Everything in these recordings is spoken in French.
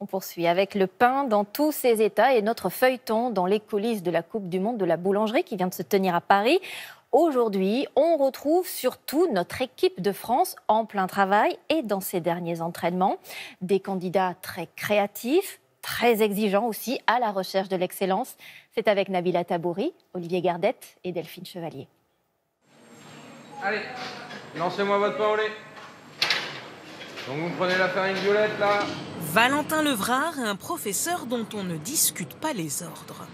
On poursuit avec le pain dans tous ses états et notre feuilleton dans les coulisses de la Coupe du monde de la boulangerie qui vient de se tenir à Paris. Aujourd'hui, on retrouve surtout notre équipe de France en plein travail et dans ses derniers entraînements. Des candidats très créatifs, très exigeants aussi, à la recherche de l'excellence. C'est avec Nabila Tabouri, Olivier Gardette et Delphine Chevalier. Allez, lancez-moi votre pain au lait. Donc vous prenez la farine violette là. Valentin Levrard, un professeur dont on ne discute pas les ordres.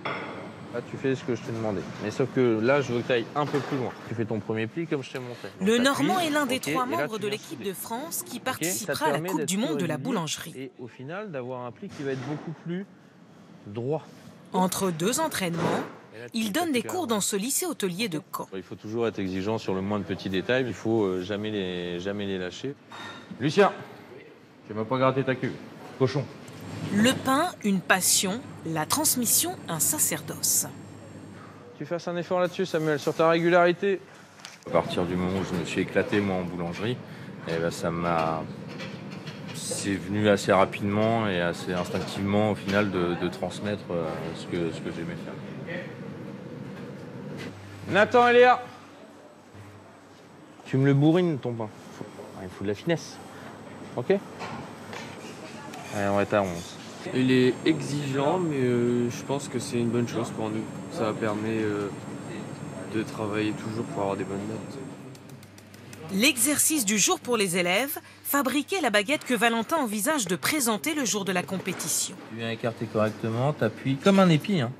Là, tu fais ce que je t'ai demandé. Mais sauf que là, je veux que tu ailles un peu plus loin. Tu fais ton premier pli comme je t'ai montré. Donc, le Normand est l'un des okay, trois membres de l'équipe de France qui participera à la Coupe du monde de la boulangerie. Et au final, d'avoir un pli qui va être beaucoup plus droit. Entre deux entraînements, il donne des cours dans ce lycée hôtelier de Caen. Il faut toujours être exigeant sur le moindre petit détail. Il faut jamais les lâcher. Lucien, tu m'as pas gratté ta queue. Cochon. Le pain, une passion, la transmission, un sacerdoce. Tu fasses un effort là-dessus, Samuel, sur ta régularité. À partir du moment où je me suis éclaté, moi, en boulangerie, eh ben, c'est venu assez rapidement et assez instinctivement, au final, de transmettre ce que j'aimais faire. Nathan et Léa, tu me le bourrines, ton pain. Il faut de la finesse. Ok? Allez, on va être à 11. Il est exigeant, mais je pense que c'est une bonne chose pour nous. Ça permet de travailler toujours pour avoir des bonnes notes. L'exercice du jour pour les élèves, fabriquer la baguette que Valentin envisage de présenter le jour de la compétition. Tu viens écarter correctement, t'appuies comme un épi, hein.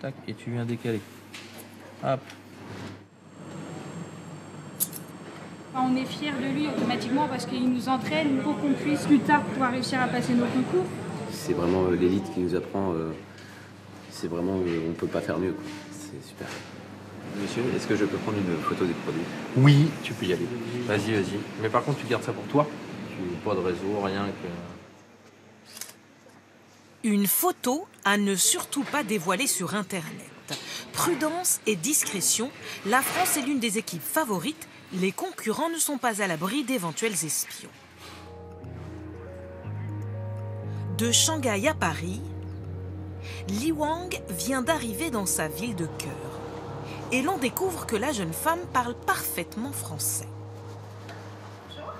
Tac, et tu viens décaler. Hop. On est fiers de lui automatiquement parce qu'il nous entraîne pour qu'on puisse plus tard pouvoir réussir à passer nos concours. C'est vraiment l'élite qui nous apprend, c'est vraiment, on ne peut pas faire mieux, quoi. C'est super. Monsieur, est-ce que je peux prendre une photo des produits? Oui, tu peux y aller. Vas-y, vas-y. Mais par contre, tu gardes ça pour toi. Pas de réseau, rien que... Une photo à ne surtout pas dévoiler sur Internet. Prudence et discrétion, la France est l'une des équipes favorites. Les concurrents ne sont pas à l'abri d'éventuels espions. De Shanghai à Paris, Li Wang vient d'arriver dans sa ville de cœur. Et l'on découvre que la jeune femme parle parfaitement français.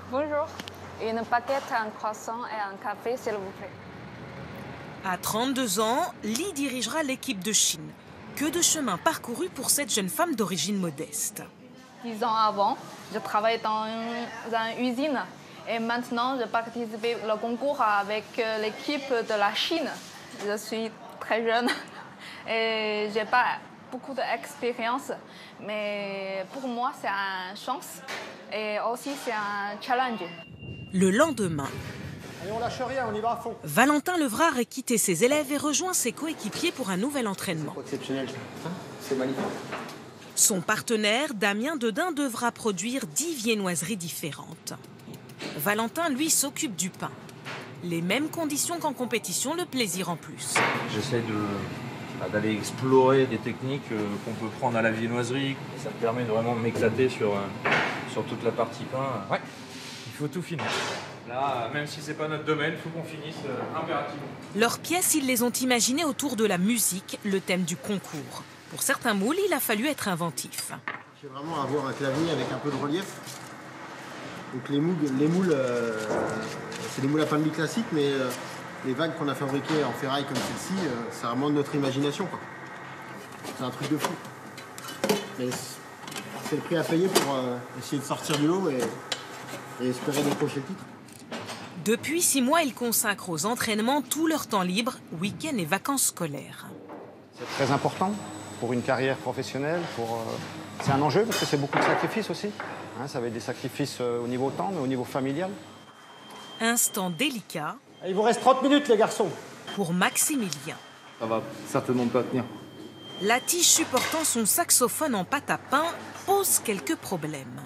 Bonjour, une baguette, un croissant et un café, s'il vous plaît. À 32 ans, Li dirigera l'équipe de Chine. Que de chemin parcouru pour cette jeune femme d'origine modeste. 10 ans avant, je travaillais dans une usine et maintenant je participe au concours avec l'équipe de la Chine. Je suis très jeune et je n'ai pas beaucoup d'expérience, mais pour moi c'est une chance et aussi c'est un challenge. Le lendemain, allez, on lâche rien, on y va à fond. Valentin Levrard a quitté ses élèves et rejoint ses coéquipiers pour un nouvel entraînement. C'est exceptionnel, c'est magnifique. Son partenaire, Damien Dedin, devra produire 10 viennoiseries différentes. Valentin, lui, s'occupe du pain. Les mêmes conditions qu'en compétition, le plaisir en plus. J'essaie d'aller explorer des techniques qu'on peut prendre à la viennoiserie. Ça me permet de vraiment m'éclater sur toute la partie pain. Ouais, il faut tout finir. Là, même si c'est pas notre domaine, il faut qu'on finisse impérativement. Leurs pièces, ils les ont imaginées autour de la musique, le thème du concours. Pour certains moules, il a fallu être inventif. Je vais vraiment avoir un clavier avec un peu de relief. Donc les moules, c'est des moules à pain de mie classiques, mais les vagues qu'on a fabriquées en ferraille comme celle-ci, c'est vraiment de notre imagination, quoi. C'est un truc de fou. Mais c'est le prix à payer pour essayer de sortir du lot et espérer décrocher le titre. Depuis 6 mois, ils consacrent aux entraînements tout leur temps libre, week-end et vacances scolaires. C'est très important pour une carrière professionnelle. C'est un enjeu parce que c'est beaucoup de sacrifices aussi. Hein, ça va être des sacrifices au niveau temps, mais au niveau familial. Instant délicat. Il vous reste 30 minutes, les garçons. Pour Maximilien. Ça va certainement pas tenir. La tige supportant son saxophone en pâte à pain pose quelques problèmes.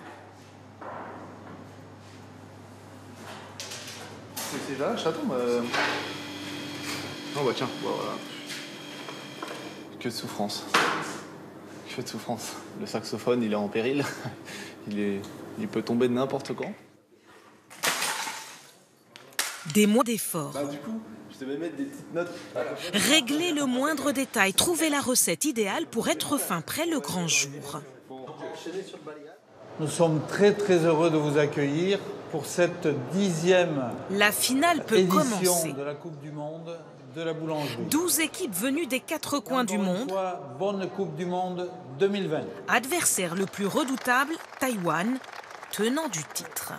C'est là, ça tombe. Oh bah tiens, voilà. Que de souffrance. Que de souffrance. Le saxophone, il est en péril. Il peut tomber de n'importe quand. Des mois d'efforts. Du coup, je devais mettre des petites notes. Régler le moindre détail, trouver la recette idéale pour être fin prêt le grand jour. Nous sommes très heureux de vous accueillir pour cette 10e La finale peut commencer. de la Coupe du Monde de la boulangerie. 12 équipes venues des 4 coins du monde. Bonne Coupe du Monde 2020. Adversaire le plus redoutable, Taïwan, tenant du titre.